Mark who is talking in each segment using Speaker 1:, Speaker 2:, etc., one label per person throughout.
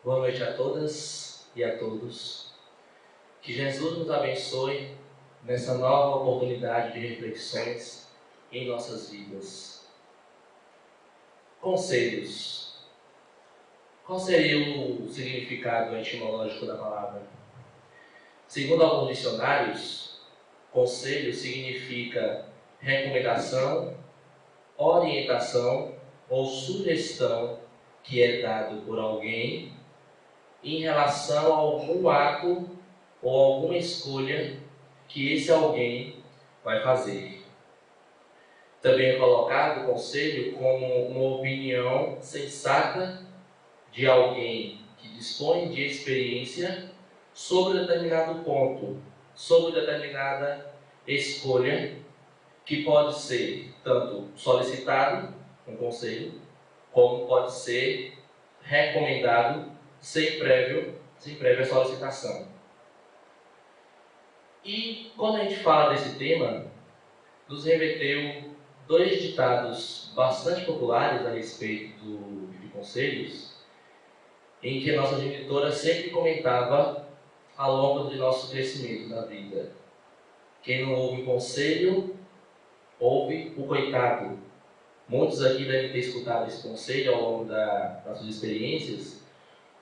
Speaker 1: Boa noite a todas e a todos. Que Jesus nos abençoe nessa nova oportunidade de reflexões em nossas vidas. Conselhos. Qual seria o significado etimológico da palavra? Segundo alguns dicionários, conselho significa recomendação, orientação ou sugestão que é dado por alguém em relação a algum ato ou alguma escolha que esse alguém vai fazer. Também é colocado o conselho como uma opinião sensata de alguém que dispõe de experiência sobre determinado ponto, sobre determinada escolha, que pode ser tanto solicitado, um conselho, como pode ser recomendado sem prévia solicitação. E quando a gente fala desse tema, nos remeteu dois ditados bastante populares a respeito de conselhos, em que a nossa genitora sempre comentava ao longo do nosso crescimento na vida. Quem não ouve conselho, ouve o coitado. Muitos aqui devem ter escutado esse conselho ao longo das suas experiências.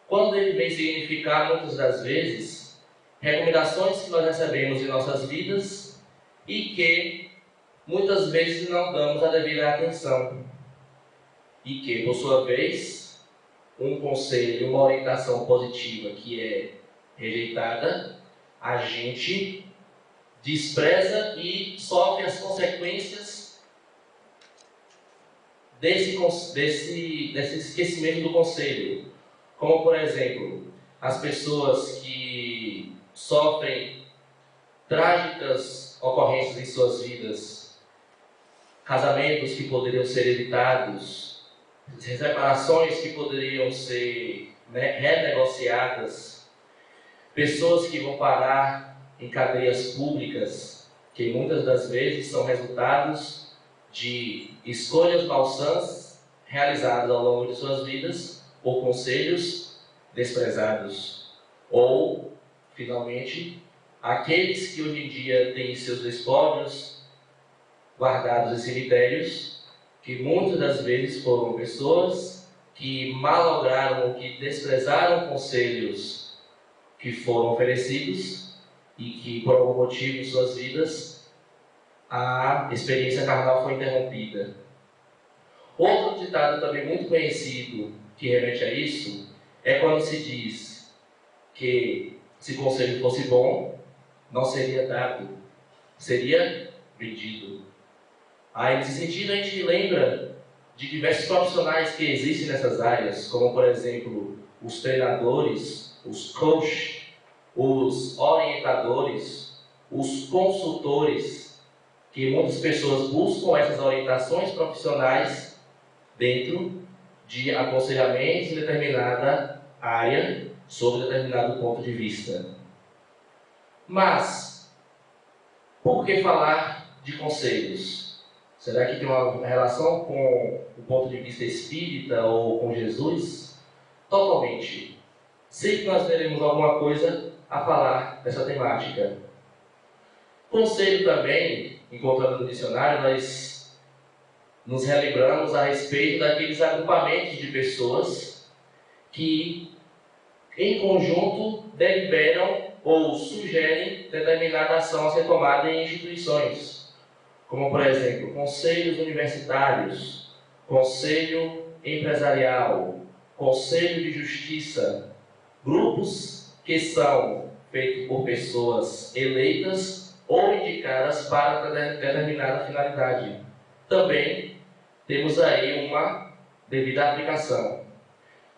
Speaker 1: Quando ele vem significar, muitas das vezes, recomendações que nós recebemos em nossas vidas e que muitas vezes não damos a devida atenção. E que, por sua vez, um conselho, uma orientação positiva que é rejeitada, a gente despreza e sofre as consequências desse esquecimento do conselho. Como, por exemplo, as pessoas que sofrem trágicas ocorrências em suas vidas, casamentos que poderiam ser evitados, separações que poderiam ser renegociadas, pessoas que vão parar em cadeias públicas, que muitas das vezes são resultados de escolhas malsãs realizadas ao longo de suas vidas por conselhos desprezados. Ou, finalmente, aqueles que hoje em dia têm seus espólios guardados em cemitérios, que muitas das vezes foram pessoas que malograram ou que desprezaram conselhos que foram oferecidos e que, por algum motivo em suas vidas, a experiência carnal foi interrompida. Outro ditado também muito conhecido que remete a isso é quando se diz que se o conselho fosse bom, não seria dado, seria vendido. Aí, nesse sentido, a gente lembra de diversos profissionais que existem nessas áreas, como, por exemplo, os treinadores, os coaches, os orientadores, os consultores, que muitas pessoas buscam essas orientações profissionais dentro de aconselhamentos em determinada área, sobre determinado ponto de vista. Mas, por que falar de conselhos? Será que tem uma relação com o ponto de vista espírita ou com Jesus? Totalmente. Sei que nós teremos alguma coisa a falar dessa temática. Conselho também, encontrando no dicionário, nós nos relembramos a respeito daqueles agrupamentos de pessoas que, em conjunto, deliberam ou sugerem determinada ação a ser tomada em instituições, como, por exemplo, conselhos universitários, conselho empresarial, conselho de justiça, grupos que são feitos por pessoas eleitas ou indicadas para determinada finalidade. Também temos aí uma devida aplicação.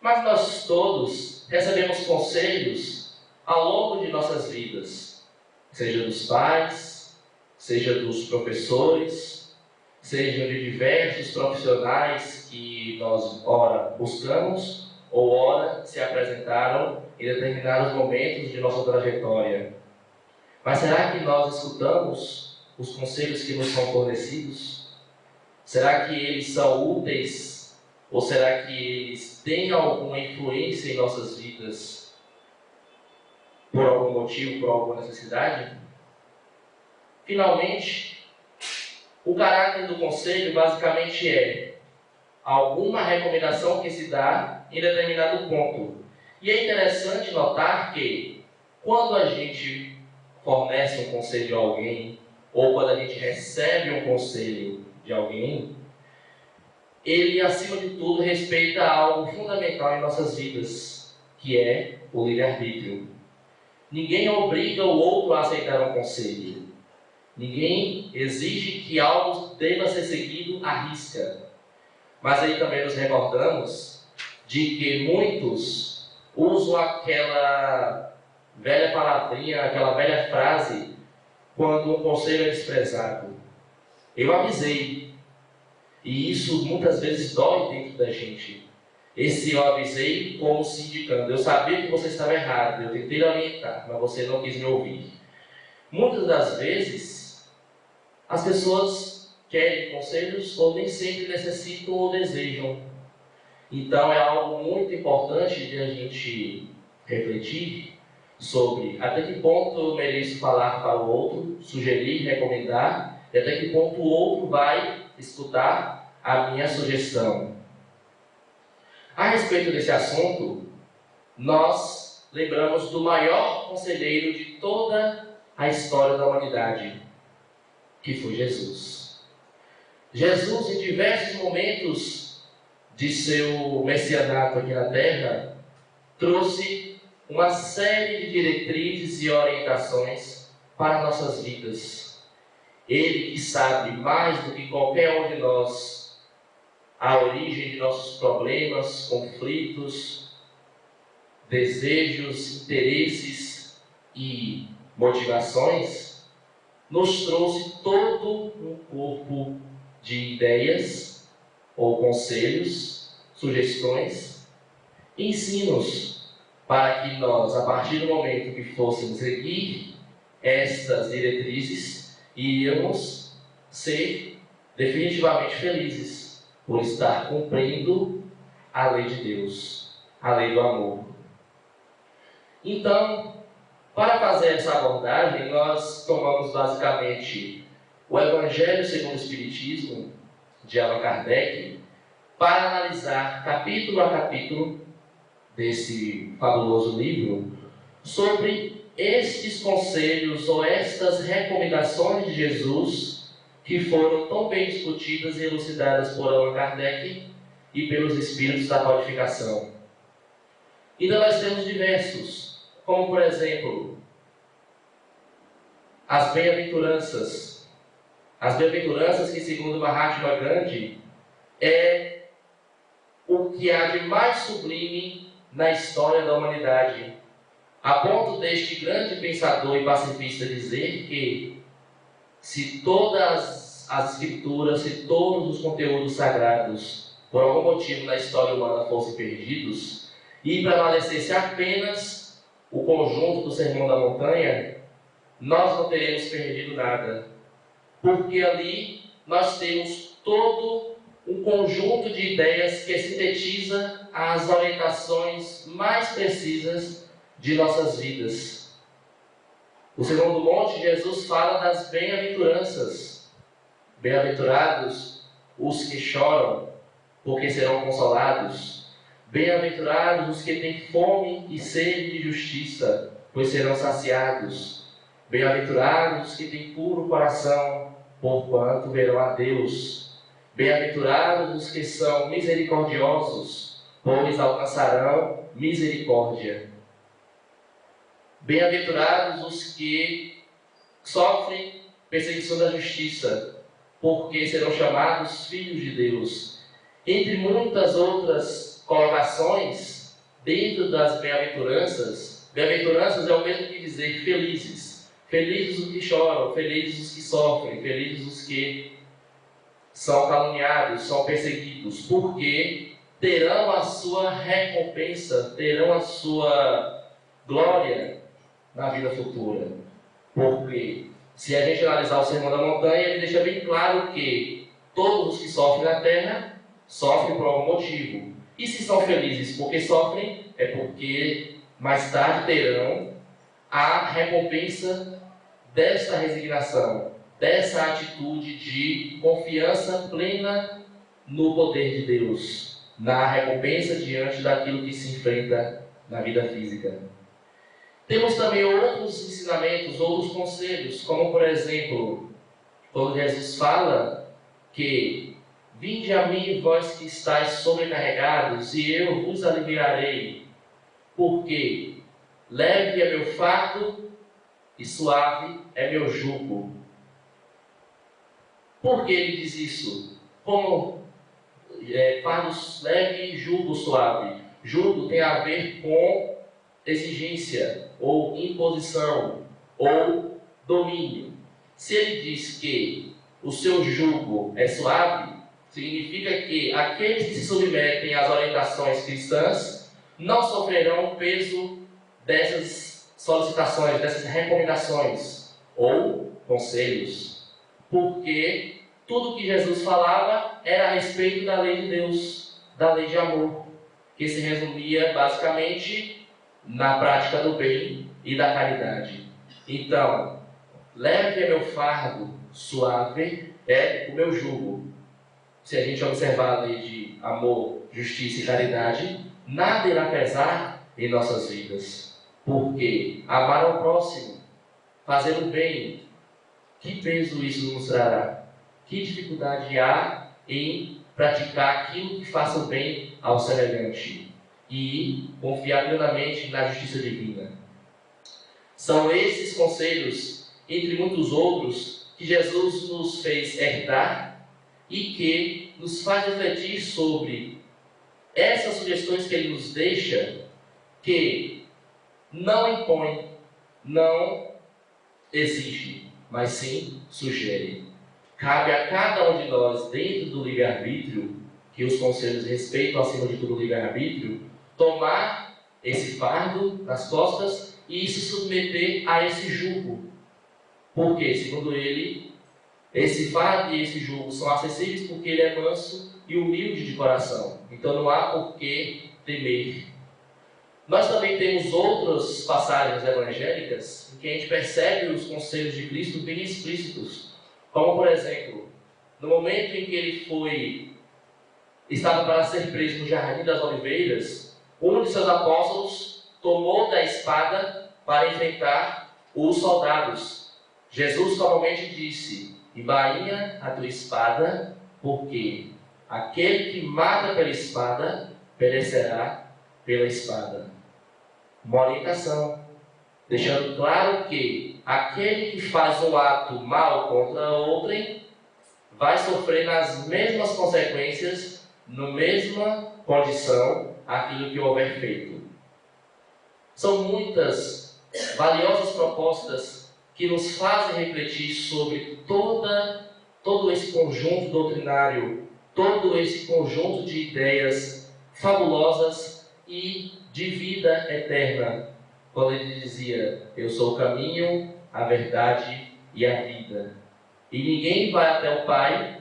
Speaker 1: Mas nós todos recebemos conselhos ao longo de nossas vidas, seja dos pais, seja dos professores, seja de diversos profissionais que nós ora buscamos ou ora se apresentaram em determinados momentos de nossa trajetória. Mas será que nós escutamos os conselhos que nos são fornecidos? Será que eles são úteis Ou será que eles têm alguma influência em nossas vidas por algum motivo, por alguma necessidade? Finalmente, o caráter do conselho basicamente é alguma recomendação que se dá em determinado ponto. E é interessante notar que quando a gente fornece um conselho a alguém, ou quando a gente recebe um conselho de alguém, ele, acima de tudo, respeita algo fundamental em nossas vidas, que é o livre-arbítrio. Ninguém obriga o outro a aceitar um conselho. Ninguém exige que algo deva ser seguido à risca. Mas aí também nos recordamos de que muitos usam aquela velha palavrinha, aquela velha frase, quando um conselho é desprezado. Eu avisei. E isso muitas vezes dói dentro da gente. Esse eu avisei como se indicando. Eu sabia que você estava errado, eu tentei orientar, mas você não quis me ouvir. Muitas das vezes, as pessoas querem conselhos ou nem sempre necessitam ou desejam. Então é algo muito importante de a gente refletir sobre até que ponto eu mereço falar para o outro, sugerir, recomendar, e até que ponto o outro vai escutar a minha sugestão. A respeito desse assunto, nós lembramos do maior conselheiro de toda a história da humanidade, que foi Jesus. Jesus, em diversos momentos de seu messianato aqui na Terra, trouxe uma série de diretrizes e orientações para nossas vidas. Ele que sabe mais do que qualquer um de nós a origem de nossos problemas, conflitos, desejos, interesses e motivações, nos trouxe todo um corpo de ideias ou conselhos, sugestões, ensinos para que nós, a partir do momento que fôssemos seguir estas diretrizes, iríamos ser definitivamente felizes por estar cumprindo a lei de Deus, a lei do amor. Então, para fazer essa abordagem, nós tomamos basicamente o Evangelho segundo o Espiritismo, de Allan Kardec, para analisar capítulo a capítulo desse fabuloso livro sobre estes conselhos ou estas recomendações de Jesus que foram tão bem discutidas e elucidadas por Allan Kardec e pelos espíritos da codificação. Então nós temos diversos, como por exemplo, as bem-aventuranças. As bem-aventuranças que, segundo Mahatma Gandhi, é o que há de mais sublime na história da humanidade, a ponto deste grande pensador e pacifista dizer que se todas as escrituras, se todos os conteúdos sagrados, por algum motivo na história humana fossem perdidos, e prevalecesse apenas o conjunto do Sermão da Montanha, nós não teremos perdido nada. Porque ali nós temos todo um conjunto de ideias que sintetiza as orientações mais precisas de nossas vidas. O Sermão do Monte, Jesus fala das bem-aventuranças. Bem-aventurados os que choram, porque serão consolados. Bem-aventurados os que têm fome e sede de justiça, pois serão saciados. Bem-aventurados os que têm puro coração, porquanto verão a Deus. Bem-aventurados os que são misericordiosos, pois alcançarão misericórdia. Bem-aventurados os que sofrem perseguição da justiça, porque serão chamados filhos de Deus. Entre muitas outras colocações, dentro das bem-aventuranças, bem-aventuranças é o mesmo que dizer felizes. Felizes os que choram, felizes os que sofrem, felizes os que são caluniados, são perseguidos, porque terão a sua recompensa, terão a sua glória na vida futura. Porque se a gente analisar o Sermão da Montanha, ele deixa bem claro que todos os que sofrem na terra sofrem por algum motivo. E se são felizes porque sofrem, é porque mais tarde terão a recompensa desta resignação, dessa atitude de confiança plena no poder de Deus, na recompensa diante daquilo que se enfrenta na vida física. Temos também outros ensinamentos, outros conselhos, como por exemplo, quando Jesus fala que vinde a mim, vós que estáis sobrecarregados, e eu vos aliviarei, porque leve é meu fardo e suave é meu jugo. Por que ele diz isso? Como fardo leve e jugo suave? Jugo tem a ver com exigência, ou imposição, ou domínio. Se ele diz que o seu jugo é suave, significa que aqueles que se submetem às orientações cristãs não sofrerão o peso dessas solicitações, dessas recomendações ou conselhos, porque tudo que Jesus falava era a respeito da lei de Deus, da lei de amor, que se resumia basicamente na prática do bem e da caridade. Então, leve é meu fardo, suave é o meu jugo. Se a gente observar a lei de amor, justiça e caridade, nada irá pesar em nossas vidas. Porque amar ao próximo, fazer o bem, que peso isso nos trará? Que dificuldade há em praticar aquilo que faça o bem ao semelhante e confiar plenamente na justiça divina? São esses conselhos, entre muitos outros, que Jesus nos fez herdar e que nos faz refletir sobre essas sugestões que Ele nos deixa, que não impõe, não exige, mas sim sugere. Cabe a cada um de nós, dentro do livre-arbítrio, que os conselhos respeitam acima de tudo o livre-arbítrio, tomar esse fardo nas costas e se submeter a esse jugo. Porque, segundo ele, esse fardo e esse jugo são acessíveis porque ele é manso e humilde de coração. Então não há por que temer. Nós também temos outras passagens evangélicas em que a gente percebe os conselhos de Cristo bem explícitos. Como, por exemplo, no momento em que ele estava para ser preso no Jardim das Oliveiras, um de seus apóstolos tomou da espada para enfrentar os soldados. Jesus calmamente disse: embainha a tua espada, porque aquele que mata pela espada perecerá pela espada. Uma orientação, deixando claro que aquele que faz um ato mal contra outrem vai sofrer nas mesmas consequências, na mesma condição, aquilo que houver feito. São muitas valiosas propostas que nos fazem refletir sobre todo esse conjunto doutrinário, todo esse conjunto de ideias fabulosas e de vida eterna. Quando ele dizia: eu sou o caminho, a verdade e a vida. E ninguém vai até o Pai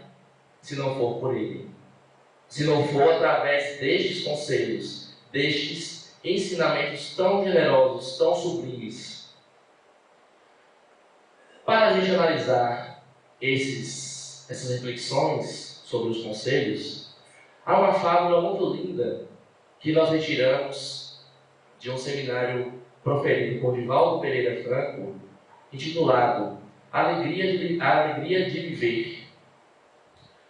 Speaker 1: se não for por Ele. Se não for através destes conselhos, destes ensinamentos tão generosos, tão sublimes. Para a gente analisar essas reflexões sobre os conselhos, há uma fábula muito linda que nós retiramos de um seminário proferido por Divaldo Pereira Franco, intitulado A Alegria de Viver.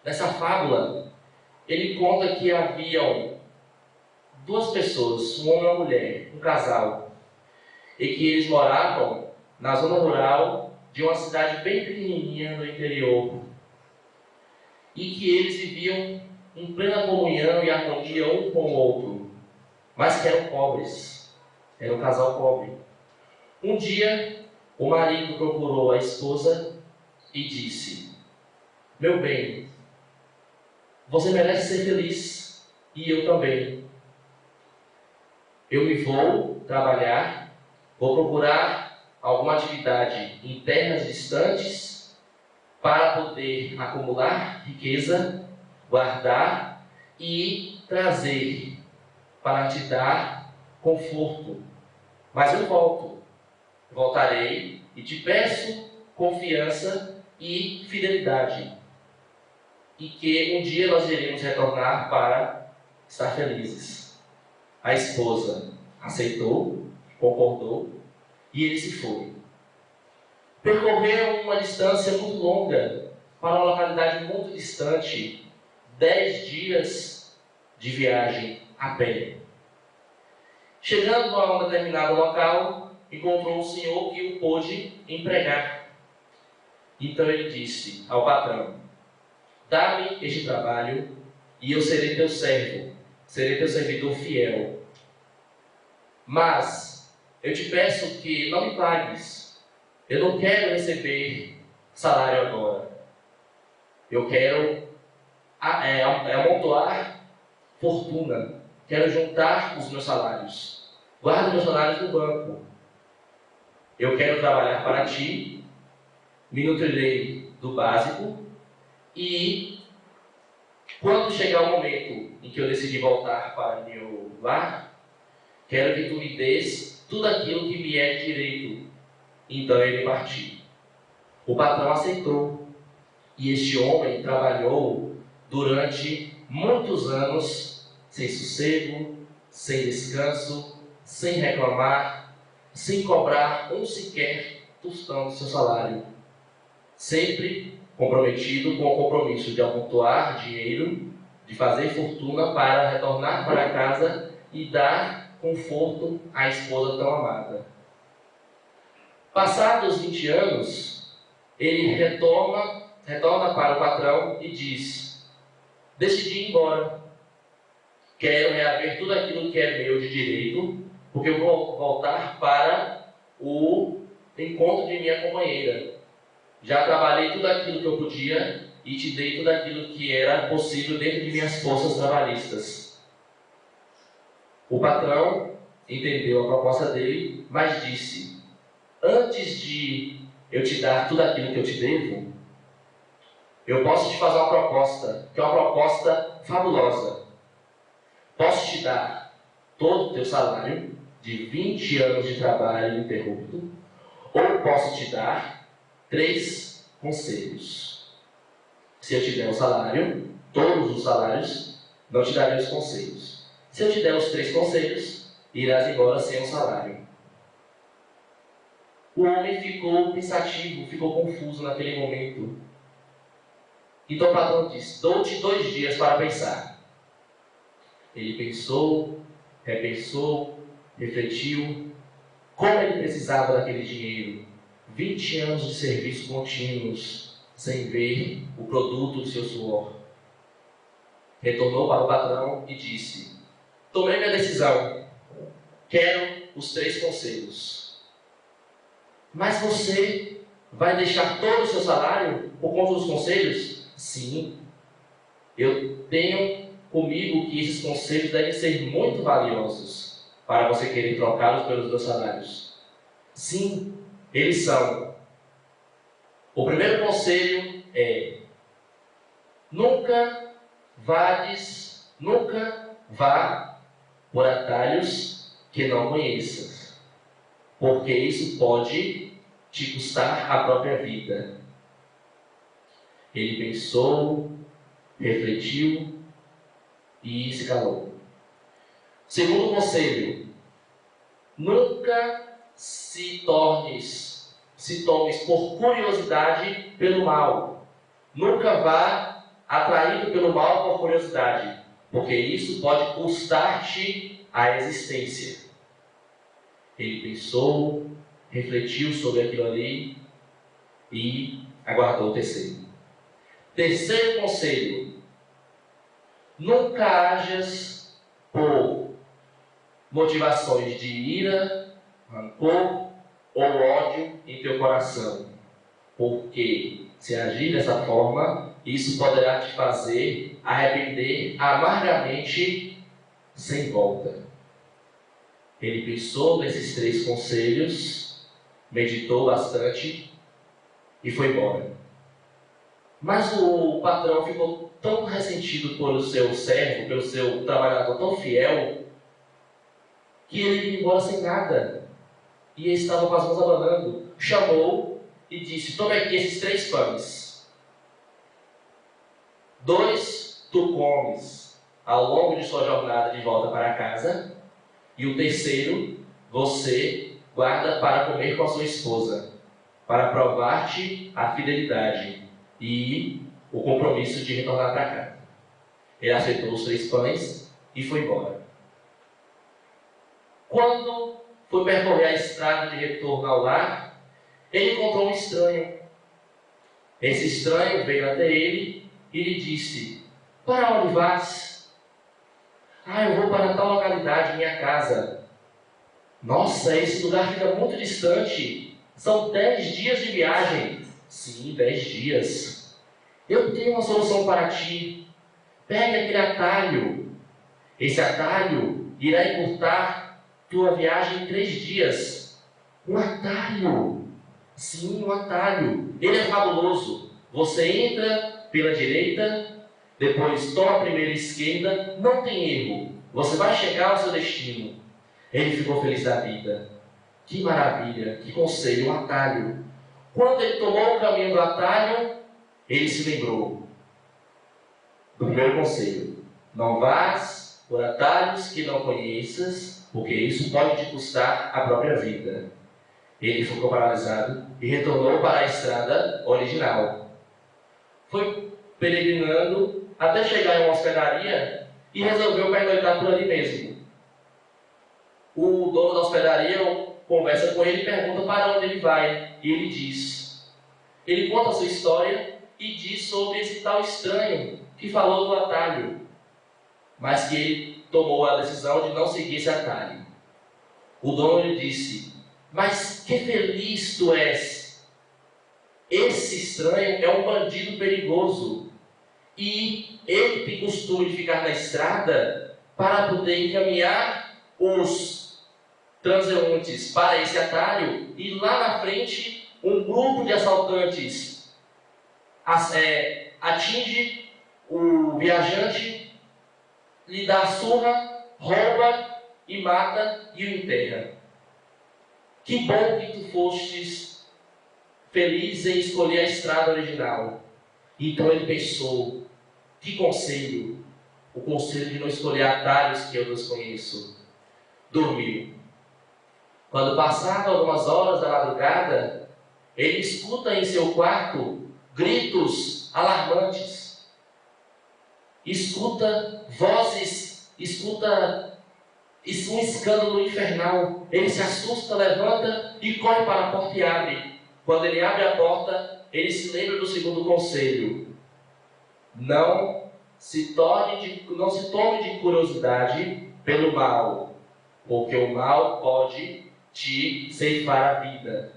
Speaker 1: Nessa fábula, ele conta que haviam duas pessoas, um homem e uma mulher, um casal, e que eles moravam na zona rural de uma cidade bem pequenininha no interior, e que eles viviam em plena comunhão e harmonia um com o outro, mas que eram pobres, era um casal pobre. Um dia, o marido procurou a esposa e disse: meu bem, você merece ser feliz, e eu também. Eu me vou trabalhar, vou procurar alguma atividade em terras distantes para poder acumular riqueza, guardar e trazer para te dar conforto. Mas eu voltarei e te peço confiança e fidelidade, e que um dia nós iremos retornar para estar felizes. A esposa aceitou, concordou, e ele se foi. Percorreram uma distância muito longa para uma localidade muito distante, 10 dias de viagem a pé. Chegando a um determinado local, encontrou um senhor que o pôde empregar. Então ele disse ao patrão: dá-me este trabalho e eu serei teu servo, serei teu servidor fiel. Mas eu te peço que não me pagues. Eu não quero receber salário agora. Eu quero amontoar fortuna. Quero juntar os meus salários. Guardo meus salários no banco. Eu quero trabalhar para ti, me nutrirei do básico, e quando chegar o momento em que eu decidir voltar para meu lar, quero que tu me dês tudo aquilo que me é direito. Então ele partiu. O patrão aceitou, e este homem trabalhou durante muitos anos, sem sossego, sem descanso, sem reclamar, sem cobrar um sequer tostão do seu salário, sempre comprometido com o compromisso de amontoar dinheiro, de fazer fortuna para retornar para casa e dar conforto à esposa tão amada. Passados 20 anos, ele retorna para o patrão e diz: decidi ir embora. Quero reaver tudo aquilo que é meu de direito, porque eu vou voltar para o encontro de minha companheira. Já trabalhei tudo aquilo que eu podia e te dei tudo aquilo que era possível dentro de minhas forças trabalhistas. O patrão entendeu a proposta dele, mas disse: antes de eu te dar tudo aquilo que eu te devo, eu posso te fazer uma proposta, que é uma proposta fabulosa. Posso te dar todo o teu salário de 20 anos de trabalho ininterrupto, ou posso te dar 3 conselhos. Se eu te der o salário, todos os salários, não te darei os conselhos. Se eu te der os 3 conselhos, irás embora sem o salário. O homem ficou pensativo, ficou confuso naquele momento. Então o patrão disse: dou-te 2 dias para pensar. Ele pensou, repensou, refletiu. Como ele precisava daquele dinheiro? 20 anos de serviço contínuos, sem ver o produto do seu suor. Retornou para o patrão e disse: tomei minha decisão. Quero os 3 conselhos. Mas você vai deixar todo o seu salário por conta dos conselhos? Sim. Eu tenho comigo que esses conselhos devem ser muito valiosos para você querer trocá-los pelos meus salários. Sim, eles são. O primeiro conselho é: nunca vá por atalhos que não conheças, porque isso pode te custar a própria vida. Ele pensou, refletiu e se calou. Segundo conselho: nunca se tomes por curiosidade pelo mal. Nunca vá atraído pelo mal por curiosidade, porque isso pode custar-te a existência. Ele pensou, refletiu sobre aquilo ali e aguardou o terceiro. Terceiro conselho: nunca ajas por motivações de ira, rancor ou ódio em teu coração, porque se agir dessa forma, isso poderá te fazer arrepender amargamente sem volta. Ele pensou nesses 3 conselhos, meditou bastante e foi embora. Mas o patrão ficou tão ressentido pelo seu servo, pelo seu trabalhador tão fiel, que ele ia embora sem nada. E ele estava com as mãos abanando. Chamou e disse: tome aqui esses 3 pães. 2 tu comes ao longo de sua jornada de volta para casa, e o terceiro você guarda para comer com a sua esposa, para provar-te a fidelidade e o compromisso de retornar para casa. Ele aceitou os 3 pães e foi embora. Quando foi percorrer a estrada de retorno ao lar, ele encontrou um estranho. Esse estranho veio até ele e lhe disse: para onde vais? Eu vou para tal localidade, minha casa. Nossa, esse lugar fica muito distante. São 10 dias de viagem. Sim, 10 dias. Eu tenho uma solução para ti. Pegue aquele atalho. Esse atalho irá encurtar tua viagem em 3 dias. Um atalho. Sim, um atalho. Ele é fabuloso. Você entra pela direita, depois toma a primeira esquerda, não tem erro. Você vai chegar ao seu destino. Ele ficou feliz da vida. Que maravilha, que conselho, um atalho. Quando ele tomou o caminho do atalho, ele se lembrou do primeiro conselho: não vás por atalhos que não conheças, porque isso pode te custar a própria vida. Ele ficou paralisado e retornou para a estrada original. Foi peregrinando até chegar em uma hospedaria e resolveu pernoitar por ali mesmo. O dono da hospedaria conversa com ele e pergunta para onde ele vai. E ele diz. Ele conta a sua história e diz sobre esse tal estranho que falou do atalho, mas que ele tomou a decisão de não seguir esse atalho. O dono lhe disse: mas que feliz tu és! Esse estranho é um bandido perigoso e ele tem costume de ficar na estrada para poder encaminhar os transeuntes para esse atalho, e lá na frente um grupo de assaltantes atinge o viajante, lhe dá a surra, rouba e mata e o enterra. Que bom que tu fostes feliz em escolher a estrada original. Então ele pensou: que conselho, o conselho de não escolher atalhos que eu desconheço. Dormiu. Quando passavam algumas horas da madrugada, ele escuta em seu quarto gritos alarmantes. Escuta vozes, escuta um escândalo infernal. Ele se assusta, levanta e corre para a porta e abre. Quando ele abre a porta, ele se lembra do segundo conselho: não se tome de curiosidade pelo mal, porque o mal pode te ceifar a vida.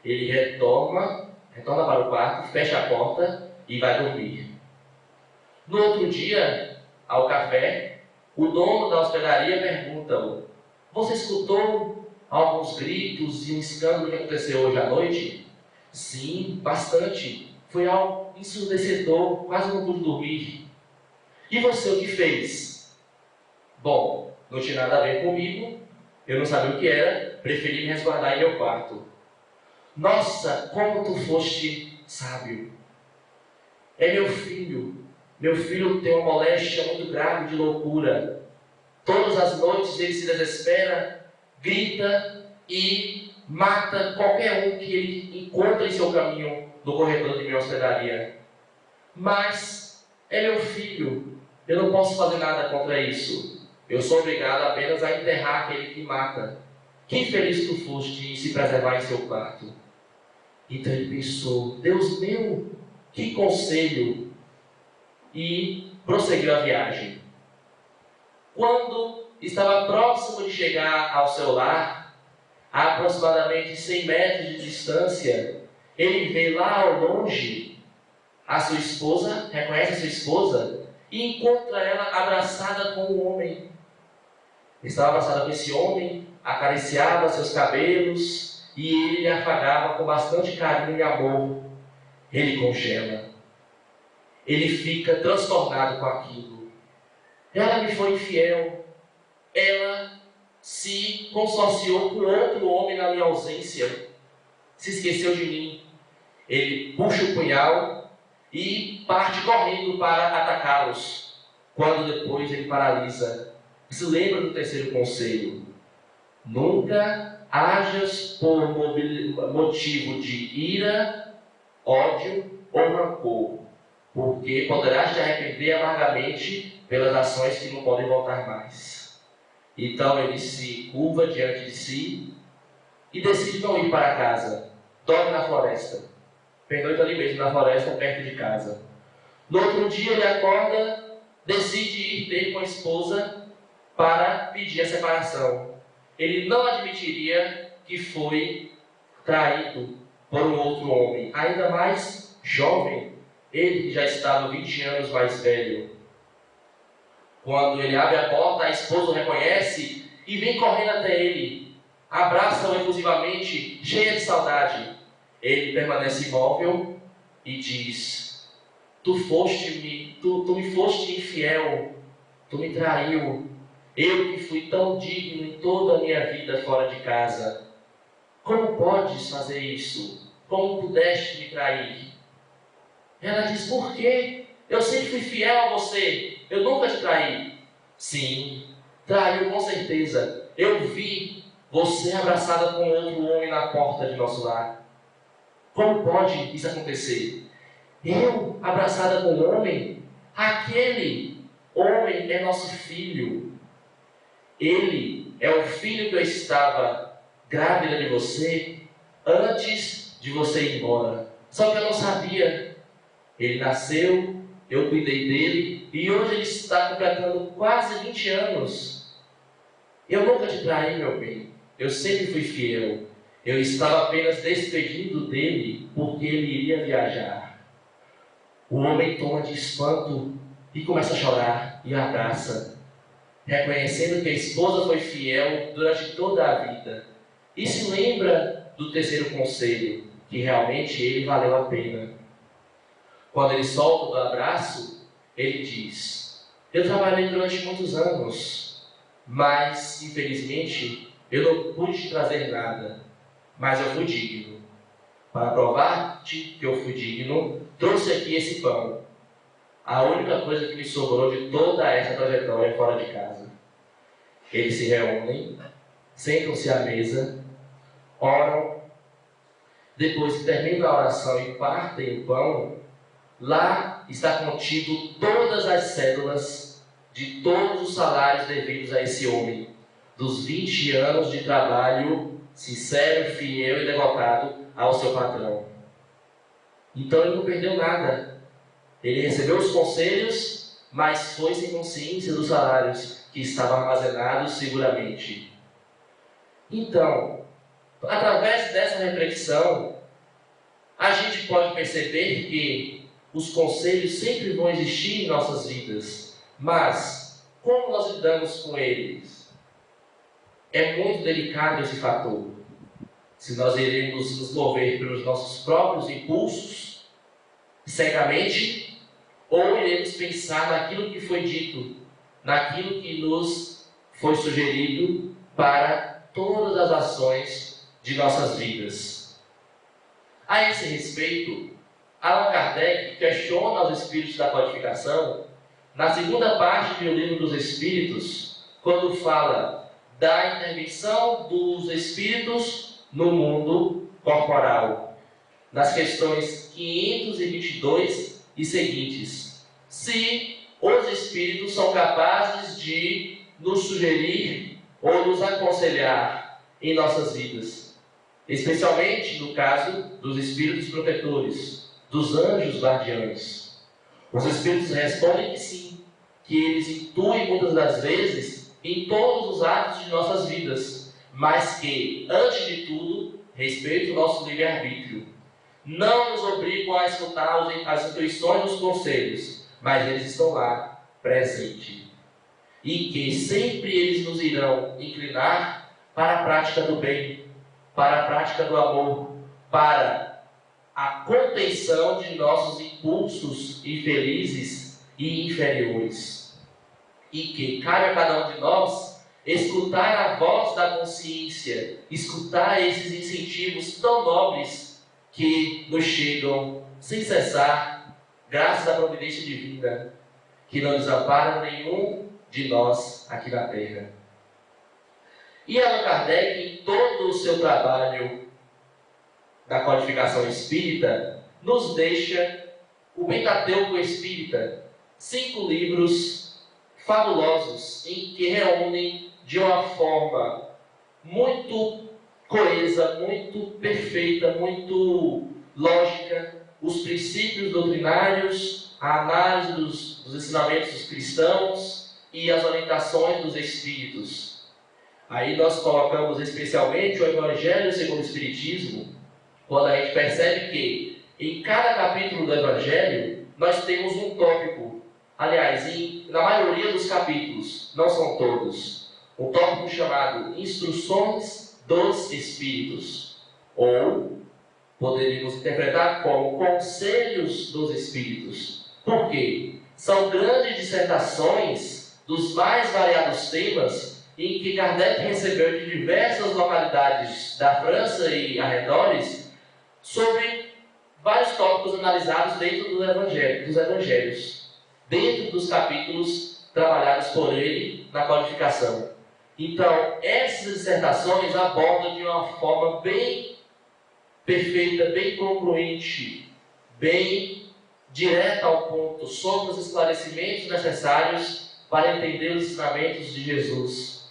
Speaker 1: Ele retorna para o quarto, fecha a porta e vai dormir. No outro dia, ao café, o dono da hospedaria pergunta-o: você escutou alguns gritos e um escândalo que aconteceu hoje à noite? Sim, bastante. Foi algo ensurdecedor, quase não pude dormir. E você, o que fez? Bom, não tinha nada a ver comigo, eu não sabia o que era, preferi me resguardar em meu quarto. Nossa, como tu foste sábio! É meu filho tem uma moléstia muito grave de loucura. Todas as noites ele se desespera, grita e mata qualquer um que ele encontra em seu caminho no corredor de minha hospedaria. Mas é meu filho, eu não posso fazer nada contra isso. Eu sou obrigado apenas a enterrar aquele que mata. Que infeliz tu foste em se preservar em seu quarto. Então ele pensou: Deus meu, que conselho! E prosseguiu a viagem. Quando estava próximo de chegar ao seu lar, a aproximadamente 100 metros de distância, ele vê lá ao longe a sua esposa, reconhece a sua esposa e encontra ela abraçada com um homem. Estava abraçada com esse homem, acariciava seus cabelos e ele lhe afagava com bastante carinho e amor. Ele congela. ele fica transtornado com aquilo. Ela me foi infiel, ela se consorciou com outro homem na minha ausência, se esqueceu de mim. Ele puxa o punhal e parte correndo para atacá-los, quando depois ele paralisa. Se lembra do terceiro conselho: nunca hajas por motivo de ira, ódio ou rancor, porque poderás te arrepender amargamente pelas ações que não podem voltar mais. Então ele se curva diante de si e decide não ir para casa. Dorme na floresta. Pernoita ali mesmo, na floresta, perto de casa. No outro dia ele acorda, decide ir ter com a esposa para pedir a separação. Ele não admitiria que foi traído por um outro homem, ainda mais jovem, ele que já estava 20 anos mais velho. Quando ele abre a porta, a esposa o reconhece e vem correndo até ele, abraça-o efusivamente, cheia de saudade. Ele permanece imóvel e diz: tu me foste infiel, tu me traiu, eu que fui tão digno em toda a minha vida fora de casa. Como podes fazer isso? Como pudeste me trair? Ela diz: por quê? Eu sempre fui fiel a você, eu nunca te traí. Sim, traiu com certeza. Eu vi você abraçada com outro homem na porta de nosso lar. Como pode isso acontecer? Eu abraçada com um homem? Aquele homem é nosso filho. Ele é o filho que eu estava grávida de você antes de você ir embora. Só que eu não sabia. Ele nasceu, eu cuidei dele e hoje ele está completando quase 20 anos. Eu nunca te traí, meu bem. Eu sempre fui fiel. Eu estava apenas despedindo dele porque ele iria viajar. O homem toma de espanto e começa a chorar e abraça, reconhecendo que a esposa foi fiel durante toda a vida. E se lembra do terceiro conselho, que realmente ele valeu a pena. Quando ele solta o abraço, ele diz: eu trabalhei durante muitos anos, mas infelizmente eu não pude te trazer nada. Mas eu fui digno. Para provar-te que eu fui digno, trouxe aqui esse pão. A única coisa que me sobrou de toda essa trajetória fora de casa. Eles se reúnem, sentam-se à mesa, oram. Depois que terminam a oração e partem o pão, lá está contido todas as cédulas de todos os salários devidos a esse homem, dos 20 anos de trabalho sincero, fiel e devotado ao seu patrão. Então ele não perdeu nada. Ele recebeu os conselhos, mas foi sem consciência dos salários que estavam armazenados seguramente. Então, através dessa reflexão, a gente pode perceber que os conselhos sempre vão existir em nossas vidas, mas como nós lidamos com eles? É muito delicado esse fator. Se nós iremos nos mover pelos nossos próprios impulsos, cegamente, ou iremos pensar naquilo que foi dito, naquilo que nos foi sugerido para todas as ações de nossas vidas. A esse respeito, Allan Kardec questiona os espíritos da codificação na segunda parte do Livro dos Espíritos, quando fala da intervenção dos espíritos no mundo corporal, nas questões 522 e seguintes. Se os espíritos são capazes de nos sugerir ou nos aconselhar em nossas vidas, especialmente no caso dos espíritos protetores, dos anjos guardiães. Os espíritos respondem que sim, que eles intuem muitas das vezes em todos os atos de nossas vidas, mas que, antes de tudo, respeitam o nosso livre-arbítrio. Não nos obrigam a escutar as intuições dos conselhos, mas eles estão lá, presentes. E que sempre eles nos irão inclinar para a prática do bem, para a prática do amor, para a contenção de nossos impulsos infelizes e inferiores. E que cabe a cada um de nós escutar a voz da consciência, escutar esses incentivos tão nobres que nos chegam sem cessar, graças à providência divina, que não desampara nenhum de nós aqui na Terra. E Allan Kardec, em todo o seu trabalho da codificação espírita, nos deixa o Pentateuco Espírita, 5 livros fabulosos, em que reúnem de uma forma muito coesa, muito perfeita, muito lógica, os princípios doutrinários, a análise dos ensinamentos dos cristãos e as orientações dos espíritos. Aí nós colocamos especialmente o Evangelho segundo o Espiritismo, quando a gente percebe que em cada capítulo do Evangelho nós temos um tópico. Aliás, na maioria dos capítulos, não são todos, um tópico chamado Instruções dos Espíritos, ou poderíamos interpretar como Conselhos dos Espíritos. Por quê? São grandes dissertações dos mais variados temas em que Kardec recebeu de diversas localidades da França e arredores sobre vários tópicos analisados dentro dos evangelhos, dentro dos capítulos trabalhados por ele na codificação. Então, essas dissertações abordam de uma forma bem perfeita, bem concluinte, bem direta ao ponto, sobre os esclarecimentos necessários para entender os ensinamentos de Jesus.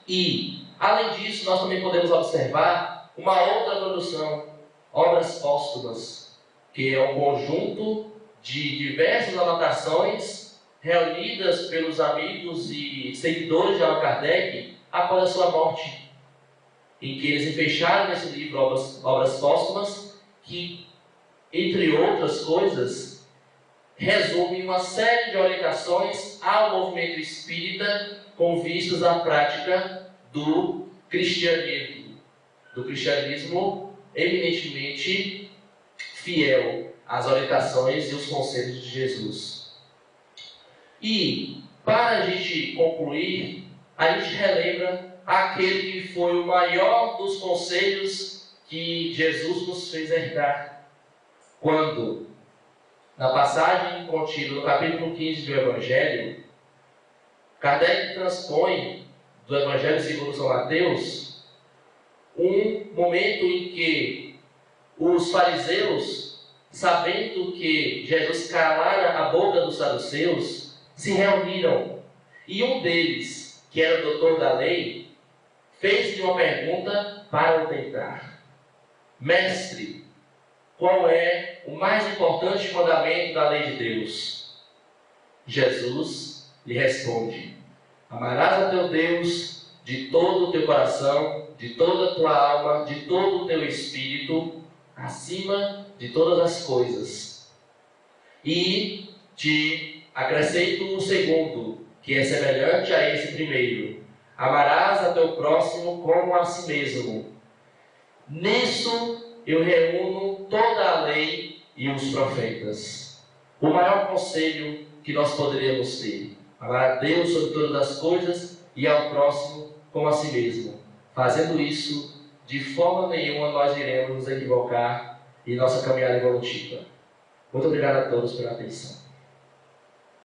Speaker 1: E, além disso, nós também podemos observar uma outra produção, Obras Póstumas, que é um conjunto de diversas anotações reunidas pelos amigos e seguidores de Allan Kardec após a sua morte, em que eles fecharam nesse livro Obras Póstumas, que, entre outras coisas, resume uma série de orientações ao movimento espírita com vistas à prática do cristianismo eminentemente fiel às orientações e os conselhos de Jesus. E, para a gente concluir, a gente relembra aquele que foi o maior dos conselhos que Jesus nos fez herdar, quando, na passagem contida no capítulo 15 do Evangelho, Kardec transpõe do Evangelho segundo São Mateus um momento em que os fariseus, sabendo que Jesus calara a boca dos saduceus, se reuniram. E um deles, que era o doutor da lei, fez-lhe uma pergunta para o tentar: Mestre, qual é o mais importante mandamento da lei de Deus? Jesus lhe responde: amarás a teu Deus de todo o teu coração, de toda a tua alma, de todo o teu espírito, acima de todas as coisas. E te acrescento o segundo, que é semelhante a esse primeiro: amarás a teu próximo como a si mesmo. Nisso eu reúno toda a lei e os profetas. O maior conselho que nós poderíamos ter: amar a Deus sobre todas as coisas e ao próximo como a si mesmo. Fazendo isso, de forma nenhuma nós iremos nos equivocar em nossa caminhada evolutiva. Muito obrigado a todos pela atenção.